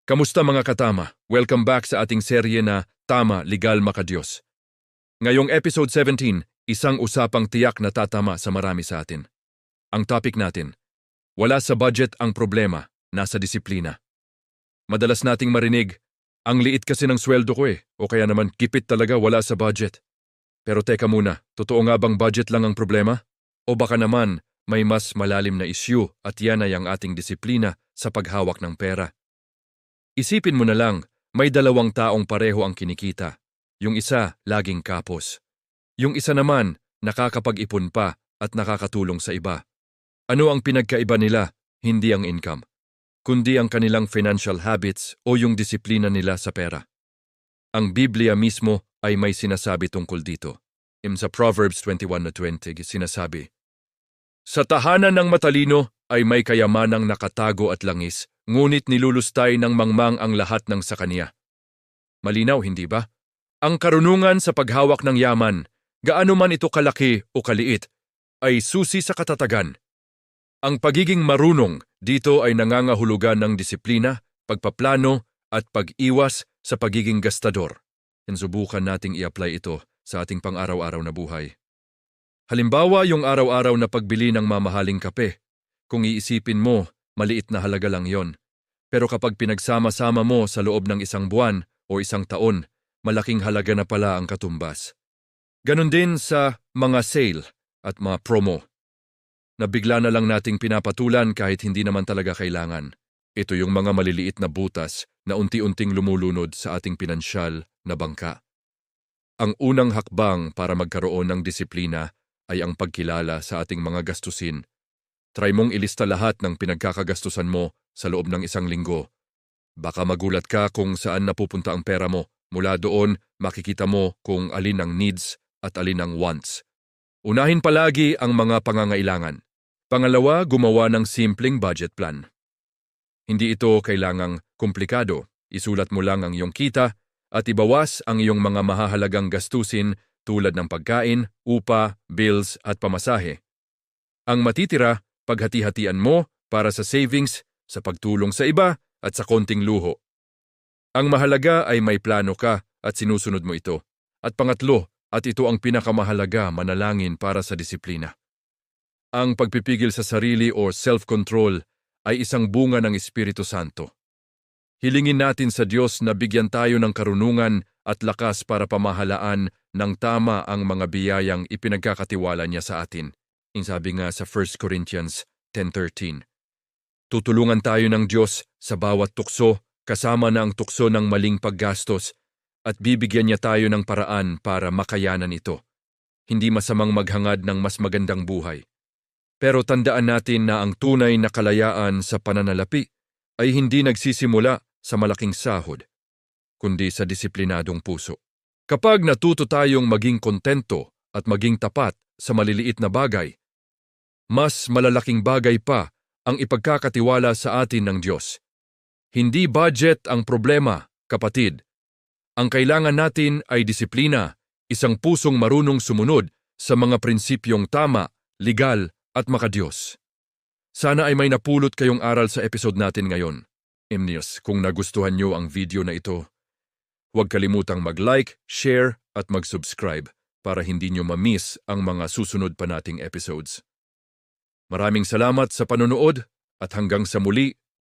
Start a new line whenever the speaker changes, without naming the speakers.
Kamusta mga katama? Welcome back sa ating serye na Tama, Legal, Makadiyos. Ngayong episode 17, isang usapang tiyak na tatama sa marami sa atin. Ang topic natin, wala sa budget ang problema, nasa disiplina. Madalas nating marinig, ang liit kasi ng sweldo ko o kaya naman kipit talaga wala sa budget. Pero teka muna, totoo nga bang budget lang ang problema? O baka naman may mas malalim na issue at yan ay ang ating disiplina sa paghawak ng pera. Isipin mo na lang, may dalawang taong pareho ang kinikita. Yung isa, laging kapos. Yung isa naman, nakakapag-ipon pa at nakakatulong sa iba. Ano ang pinagkaiba nila? Hindi ang income, kundi ang kanilang financial habits o yung disiplina nila sa pera. Ang Biblia mismo ay may sinasabi tungkol dito. Sa Proverbs 21:20 sinasabi, "Sa tahanan ng matalino ay may kayamanang nakatago at langis, ngunit nilulustay ng mangmang ang lahat ng sa kanya." Malinaw, hindi ba? Ang karunungan sa paghawak ng yaman, gaano man ito kalaki o kaliit, ay susi sa katatagan. Ang pagiging marunong dito ay nangangahulugan ng disiplina, pagpaplano at pag-iwas sa pagiging gastador. Subukan nating i-apply ito sa ating pang-araw-araw na buhay. Halimbawa, yung araw-araw na pagbili ng mamahaling kape. Kung iisipin mo, maliit na halaga lang yon. Pero kapag pinagsama-sama mo sa loob ng isang buwan o isang taon, malaking halaga na pala ang katumbas. Ganon din sa mga sale at mga promo. Nabigla na lang nating pinapatulan kahit hindi naman talaga kailangan. Ito yung mga maliliit na butas na unti-unting lumulunod sa ating pinansyal na bangka. Ang unang hakbang para magkaroon ng disiplina ay ang pagkilala sa ating mga gastusin. Try mong ilista lahat ng pinagkakagastusan mo sa loob ng isang linggo. Baka magulat ka kung saan napupunta ang pera mo. Mula doon, makikita mo kung alin ang needs at alin ang wants. Unahin palagi ang mga pangangailangan. Pangalawa, gumawa ng simpleng budget plan. Hindi ito kailangang komplikado. Isulat mo lang ang iyong kita at ibawas ang iyong mga mahahalagang gastusin tulad ng pagkain, upa, bills at pamasahe. Ang matitira, paghati-hatian mo para sa savings, sa pagtulong sa iba at sa konting luho. Ang mahalaga ay may plano ka at sinusunod mo ito. At pangatlo, at ito ang pinakamahalaga, manalangin para sa disiplina. Ang pagpipigil sa sarili o self-control ay isang bunga ng Espiritu Santo. Hilingin natin sa Diyos na bigyan tayo ng karunungan at lakas para pamahalaan ng tama ang mga biyayang ipinagkakatiwala niya sa atin. Sabi nga sa 1 Corinthians 10:13. Tutulungan tayo ng Diyos sa bawat tukso, kasama na ang tukso ng maling paggastos, at bibigyan niya tayo ng paraan para makayanan ito. Hindi masamang maghangad ng mas magandang buhay. Pero tandaan natin na ang tunay na kalayaan sa pananalapi ay hindi nagsisimula sa malaking sahod, kundi sa disiplinadong puso. Kapag natuto tayong maging kontento at maging tapat sa maliliit na bagay, mas malalaking bagay pa ang ipagkakatiwala sa atin ng Diyos. Hindi budget ang problema, kapatid. Ang kailangan natin ay disiplina, isang pusong marunong sumunod sa mga prinsipyong tama, legal at makadiyos. Sana ay may napulot kayong aral sa episode natin ngayon. Kung nagustuhan niyo ang video na ito, huwag kalimutang mag-like, share at mag-subscribe para hindi niyo ma-miss ang mga susunod pa nating episodes. Maraming salamat sa panonood at hanggang sa muli,